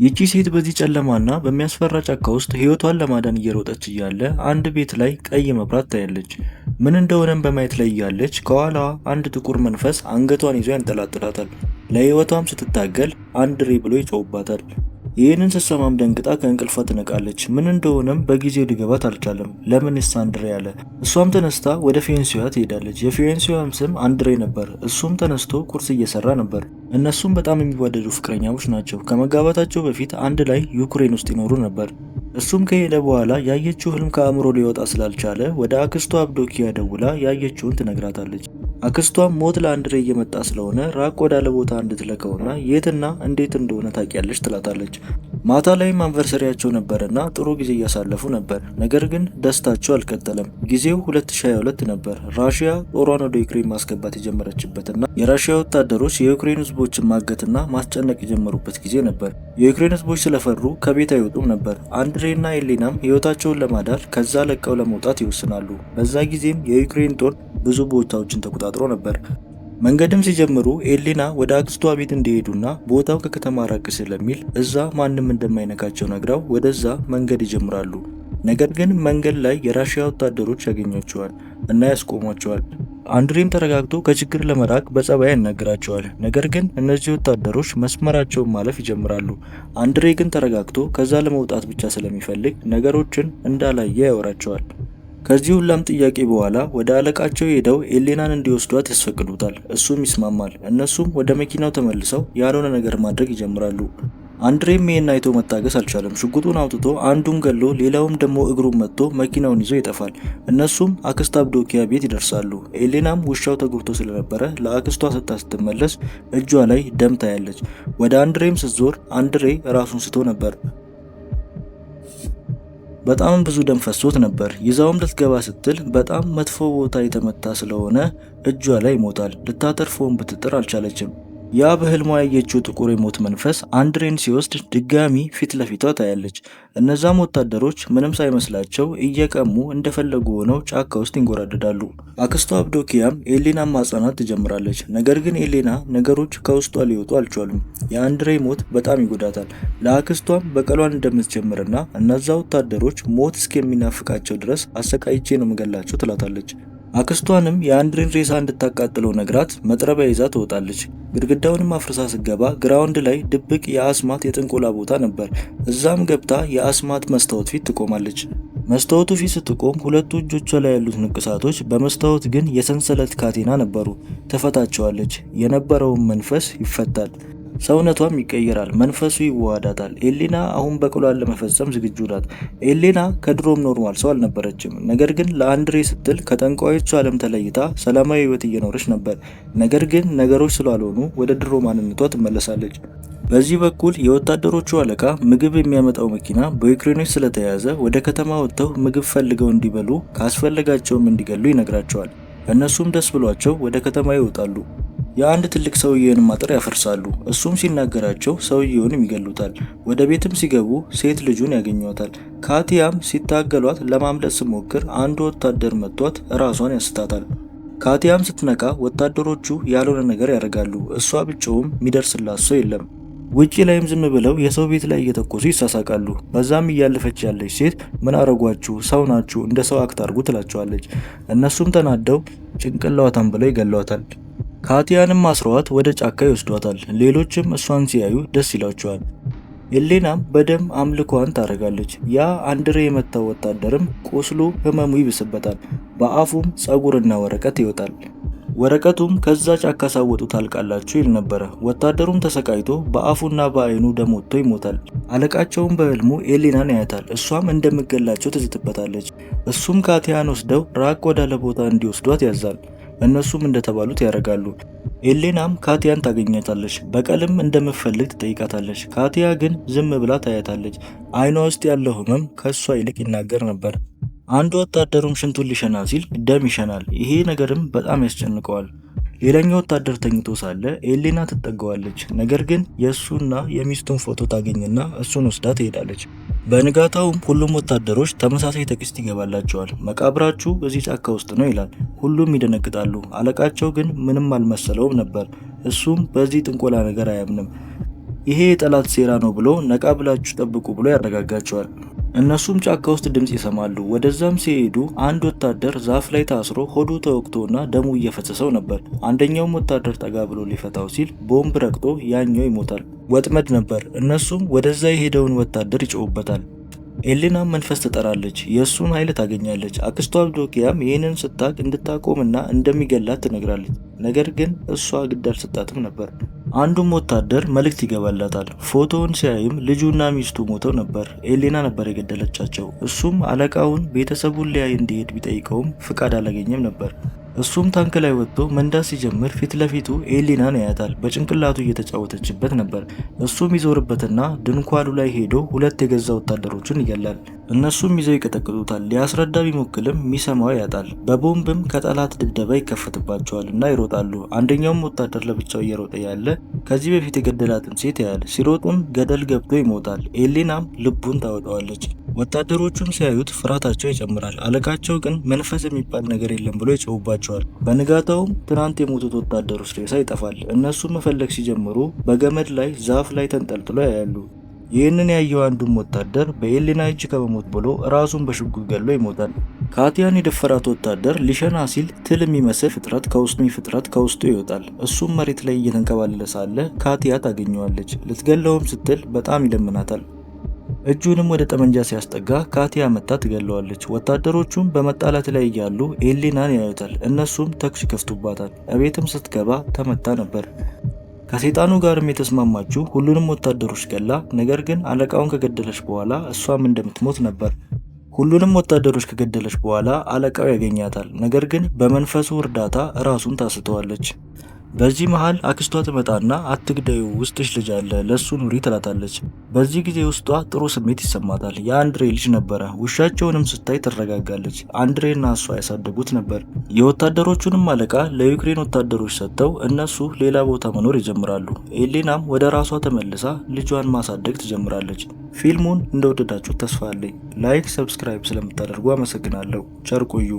ይቺ ሴት በዚህ ጨለማና በሚያስፈራ ጫካ ውስጥ ሕይወቷን ለማዳን እየሮጠች እያለ አንድ ቤት ላይ ቀይ መብራት ታያለች። ምን እንደሆነም በማየት ላይ እያለች ከኋላዋ አንድ ጥቁር መንፈስ አንገቷን ይዞ ያንጠላጥላታል። ለሕይወቷም ስትታገል አንድሬ ብሎ ይጮህባታል። ይህንን ስትሰማም ደንግጣ ከእንቅልፏ ትነቃለች። ምን እንደሆነም በጊዜው ሊገባት አልቻለም። ለምንስ አንድሬ አለ? እሷም ተነስታ ወደ ፊዮንሲዋ ትሄዳለች። የፊዮንሲዋም ስም አንድሬ ነበር። እሱም ተነስቶ ቁርስ እየሰራ ነበር። እነሱም በጣም የሚዋደዱ ፍቅረኛሞች ናቸው። ከመጋባታቸው በፊት አንድ ላይ ዩክሬን ውስጥ ይኖሩ ነበር። እሱም ከሄደ በኋላ ያየችው ህልም ከአእምሮ ሊወጣ ስላልቻለ ወደ አክስቷ አብዶኪያ ደውላ ያየችውን ትነግራታለች። አክስቷም ሞት ለአንድሬ እየመጣ ስለሆነ ራቅ ወዳለ ቦታ እንድትለከውና የትና እንዴት እንደሆነ ታውቂያለሽ ትላታለች። ማታ ላይም አንቨርሰሪያቸው ነበርና ጥሩ ጊዜ እያሳለፉ ነበር። ነገር ግን ደስታቸው አልቀጠለም። ጊዜው 2022 ነበር። ራሽያ ጦሯን ወደ ዩክሬን ማስገባት የጀመረችበትና የራሽያ ወታደሮች የዩክሬን ህዝቦችን ማገትና ማስጨነቅ የጀመሩበት ጊዜ ነበር። የዩክሬን ህዝቦች ስለፈሩ ከቤት አይወጡም ነበር። አንድሬና ኤሌናም ህይወታቸውን ለማዳር ከዛ ለቀው ለመውጣት ይወስናሉ። በዛ ጊዜም የዩክሬን ጦር ብዙ ቦታዎችን ተቆጣጥሮ ነበር። መንገድም ሲጀምሩ ኤሌና ወደ አክስቷ ቤት እንዲሄዱና ቦታው ከከተማ ራቅ ስለሚል እዛ ማንም እንደማይነካቸው ነግራው ወደዛ መንገድ ይጀምራሉ። ነገር ግን መንገድ ላይ የራሽያ ወታደሮች ያገኟቸዋል እና ያስቆሟቸዋል። አንድሬም ተረጋግቶ ከችግር ለመራቅ በጸባይ ያናግራቸዋል። ነገር ግን እነዚህ ወታደሮች መስመራቸውን ማለፍ ይጀምራሉ። አንድሬ ግን ተረጋግቶ ከዛ ለመውጣት ብቻ ስለሚፈልግ ነገሮችን እንዳላየ ያወራቸዋል። ከዚህ ሁላም ጥያቄ በኋላ ወደ አለቃቸው ሄደው ኤሌናን እንዲወስዷት ያስፈቅዱታል። እሱም ይስማማል። እነሱም ወደ መኪናው ተመልሰው ያልሆነ ነገር ማድረግ ይጀምራሉ። አንድሬም ይሄን አይቶ መታገስ አልቻለም። ሽጉጡን አውጥቶ አንዱን ገሎ ሌላውም ደግሞ እግሩን መጥቶ መኪናውን ይዞ ይጠፋል። እነሱም አክስት አብዶኪያ ቤት ይደርሳሉ። ኤሌናም ውሻው ተጎድቶ ስለነበረ ለአክስቷ ስትመለስ እጇ ላይ ደም ታያለች። ወደ አንድሬም ስትዞር አንድሬ ራሱን ስቶ ነበር። በጣም ብዙ ደም ፈሶት ነበር። ይዛውም ልትገባ ስትል በጣም መጥፎ ቦታ የተመታ ስለሆነ እጇ ላይ ይሞታል። ልታተርፈውን ብትጥር አልቻለችም። ያ በህልሟ ያየችው ጥቁር የሞት መንፈስ አንድሬን ሲወስድ ድጋሚ ፊት ለፊቷ ታያለች። እነዛም ወታደሮች ምንም ሳይመስላቸው እየቀሙ እንደፈለጉ ሆነው ጫካ ውስጥ ይንጎራደዳሉ። አክስቷ አብዶኪያም ኤሌናን ማጽናናት ትጀምራለች። ነገር ግን ኤሌና ነገሮች ከውስጧ ሊወጡ አልቻሉም። የአንድሬ ሞት በጣም ይጎዳታል። ለአክስቷም በቀሏን እንደምትጀምርና እነዛ ወታደሮች ሞት እስከሚናፍቃቸው ድረስ አሰቃይቼ ነው መገላቸው ትላታለች። አክስቷንም የአንድሬን ሬሳ እንድታቃጥለው ነግራት መጥረቢያ ይዛ ትወጣለች። ግድግዳውንም አፍርሳ ስትገባ ግራውንድ ላይ ድብቅ የአስማት የጥንቆላ ቦታ ነበር። እዛም ገብታ የአስማት መስታወት ፊት ትቆማለች። መስታወቱ ፊት ስትቆም ሁለቱ እጆቿ ላይ ያሉት ንቅሳቶች በመስታወት ግን የሰንሰለት ካቴና ነበሩ። ትፈታቸዋለች። የነበረውን መንፈስ ይፈታል። ሰውነቷም ይቀየራል። መንፈሱ ይዋሃዳታል። ኤሌና አሁን በቀሏን ለመፈጸም ዝግጁ ናት። ኤሌና ከድሮም ኖርማል ሰው አልነበረችም። ነገር ግን ለአንድሬ ስትል ከጠንቋዮቹ ዓለም ተለይታ ሰላማዊ ሕይወት እየኖረች ነበር። ነገር ግን ነገሮች ስላልሆኑ ወደ ድሮ ማንነቷ ትመለሳለች። በዚህ በኩል የወታደሮቹ አለቃ ምግብ የሚያመጣው መኪና በዩክሬኖች ስለተያዘ ወደ ከተማ ወጥተው ምግብ ፈልገው እንዲበሉ ካስፈለጋቸውም እንዲገሉ ይነግራቸዋል። እነሱም ደስ ብሏቸው ወደ ከተማ ይወጣሉ። የአንድ ትልቅ ሰውዬውን አጥር ያፈርሳሉ። እሱም ሲናገራቸው ሰውዬውንም ይገሉታል። ወደ ቤትም ሲገቡ ሴት ልጁን ያገኟታል። ካቲያም ሲታገሏት ለማምለጥ ስትሞክር አንድ ወታደር መቷት ራሷን ያስታታል። ካቲያም ስትነቃ ወታደሮቹ ያልሆነ ነገር ያደርጋሉ። እሷ ብቻውም የሚደርስላት ሰው የለም። ውጪ ላይም ዝም ብለው የሰው ቤት ላይ እየተኮሱ ይሳሳቃሉ። በዛም እያለፈች ያለች ሴት ምን አረጓችሁ? ሰው ናችሁ፣ እንደ ሰው አክት አድርጉ ትላቸዋለች። እነሱም ተናደው ጭንቅላዋታን ብለው ይገሏታል። ካቲያንም አስረዋት ወደ ጫካ ይወስዷታል። ሌሎችም እሷን ሲያዩ ደስ ይላቸዋል። ኤሌናም በደም አምልኮዋን ታደርጋለች። ያ አንድሬ የመታው ወታደርም ቆስሎ ህመሙ ይብስበታል። በአፉም ጸጉርና ወረቀት ይወጣል። ወረቀቱም ከዛ ጫካ ሳወጡ ታልቃላችሁ ይል ነበረ። ወታደሩም ተሰቃይቶ በአፉና በአይኑ ደም ወጥቶ ይሞታል። አለቃቸውም በህልሙ ኤሌናን ያያታል። እሷም እንደምገላቸው ትዝትበታለች። እሱም ካቲያን ወስደው ራቅ ወዳለ ቦታ እንዲወስዷት ያዛል። እነሱም እንደተባሉት ያደርጋሉ። ኤሌናም ካቲያን ታገኛታለች። በቀልም እንደምትፈልግ ትጠይቃታለች። ካቲያ ግን ዝም ብላ ታያታለች። አይኗ ውስጥ ያለው ህመም ከሷ ይልቅ ይናገር ነበር። አንድ ወታደሩም ሽንቱን ሊሸና ሲል ደም ይሸናል። ይሄ ነገርም በጣም ያስጨንቀዋል። ሌላኛው ወታደር ተኝቶ ሳለ ኤሌና ትጠገዋለች። ነገር ግን የእሱና የሚስቱን ፎቶ ታገኝና እሱን ወስዳ ትሄዳለች። በንጋታውም ሁሉም ወታደሮች ተመሳሳይ ቴክስት ይገባላቸዋል። መቃብራችሁ በዚህ ጫካ ውስጥ ነው ይላል። ሁሉም ይደነግጣሉ። አለቃቸው ግን ምንም አልመሰለውም ነበር። እሱም በዚህ ጥንቆላ ነገር አያምንም። ይሄ የጠላት ሴራ ነው ብሎ ነቃ ብላችሁ ጠብቁ ብሎ ያረጋጋቸዋል። እነሱም ጫካ ውስጥ ድምጽ ይሰማሉ። ወደዛም ሲሄዱ አንድ ወታደር ዛፍ ላይ ታስሮ ሆዱ ተወቅቶና ደሙ እየፈሰሰው ነበር። አንደኛውም ወታደር ጠጋ ብሎ ሊፈታው ሲል ቦምብ ረግጦ ያኛው ይሞታል። ወጥመድ ነበር። እነሱም ወደዛ የሄደውን ወታደር ይጮሁበታል። ኤሌናም መንፈስ ትጠራለች፣ የእሱን ኃይል ታገኛለች። አክስቷ አብዶኪያም ይህንን ስታቅ እንድታቆምና እንደሚገላት ትነግራለች። ነገር ግን እሷ ግድ አልሰጣትም ነበር። አንዱም ወታደር መልእክት ይገባላታል። ፎቶውን ሲያይም ልጁና ሚስቱ ሞተው ነበር። ኤሌና ነበር የገደለቻቸው። እሱም አለቃውን ቤተሰቡን ሊያይ እንዲሄድ ቢጠይቀውም ፍቃድ አላገኘም ነበር። እሱም ታንክ ላይ ወጥቶ መንዳት ሲጀምር ፊት ለፊቱ ኤሌናን ያያታል። በጭንቅላቱ እየተጫወተችበት ነበር። እሱም ይዞርበትና ድንኳኑ ላይ ሄዶ ሁለት የገዛ ወታደሮችን ይገላል። እነሱም ይዘው ይቀጠቅጡታል። ሊያስረዳ ቢሞክልም የሚሰማው ያጣል። በቦምብም ከጠላት ድብደባ ይከፈትባቸዋል እና ይሮጣሉ። አንደኛውም ወታደር ለብቻው እየሮጠ ያለ ከዚህ በፊት የገደላትን ሴት ያያል። ሲሮጡም ገደል ገብቶ ይሞታል። ኤሌናም ልቡን ታወጣዋለች። ወታደሮቹም ሲያዩት ፍርሃታቸው ይጨምራል። አለቃቸው ግን መንፈስ የሚባል ነገር የለም ብሎ ይጮሁባቸዋል። በንጋታውም ትናንት የሞቱት ወታደሮች ሬሳ ይጠፋል። እነሱ መፈለግ ሲጀምሩ በገመድ ላይ ዛፍ ላይ ተንጠልጥሎ ያያሉ። ይህንን ያየው አንዱም ወታደር በኤሌና እጅ ከመሞት ብሎ ራሱን በሽጉጥ ገሎ ይሞታል። ካቲያን የደፈራት ወታደር ሊሸና ሲል ትል የሚመስል ፍጥረት ከውስጡ ይወጣል። እሱም መሬት ላይ እየተንከባለለ ሳለ ካቲያ ታገኘዋለች። ልትገለውም ስትል በጣም ይለምናታል። እጁንም ወደ ጠመንጃ ሲያስጠጋ ካቲያ መታ ትገለዋለች። ወታደሮቹም በመጣላት ላይ እያሉ ኤሌናን ያዩታል። እነሱም ተኩስ ይከፍቱባታል። እቤትም ስትገባ ተመታ ነበር። ከሰይጣኑ ጋርም የተስማማችው ሁሉንም ወታደሮች ገላ፣ ነገር ግን አለቃውን ከገደለች በኋላ እሷም እንደምትሞት ነበር። ሁሉንም ወታደሮች ከገደለች በኋላ አለቃው ያገኛታል። ነገር ግን በመንፈሱ እርዳታ ራሱን ታስተዋለች። በዚህ መሃል አክስቷ ትመጣና አትግደዩ፣ ውስጥሽ ልጅ አለ፣ ለሱ ኑሪ ትላታለች። በዚህ ጊዜ ውስጧ ጥሩ ስሜት ይሰማታል። የአንድሬ ልጅ ነበረ። ውሻቸውንም ስታይ ትረጋጋለች። አንድሬና እሷ ያሳደጉት ነበር። የወታደሮቹንም አለቃ ለዩክሬን ወታደሮች ሰጥተው እነሱ ሌላ ቦታ መኖር ይጀምራሉ። ኤሌናም ወደ ራሷ ተመልሳ ልጇን ማሳደግ ትጀምራለች። ፊልሙን እንደወደዳችሁ ተስፋ አለኝ። ላይክ፣ ሰብስክራይብ ስለምታደርጉ አመሰግናለሁ። ቸር ቆዩ።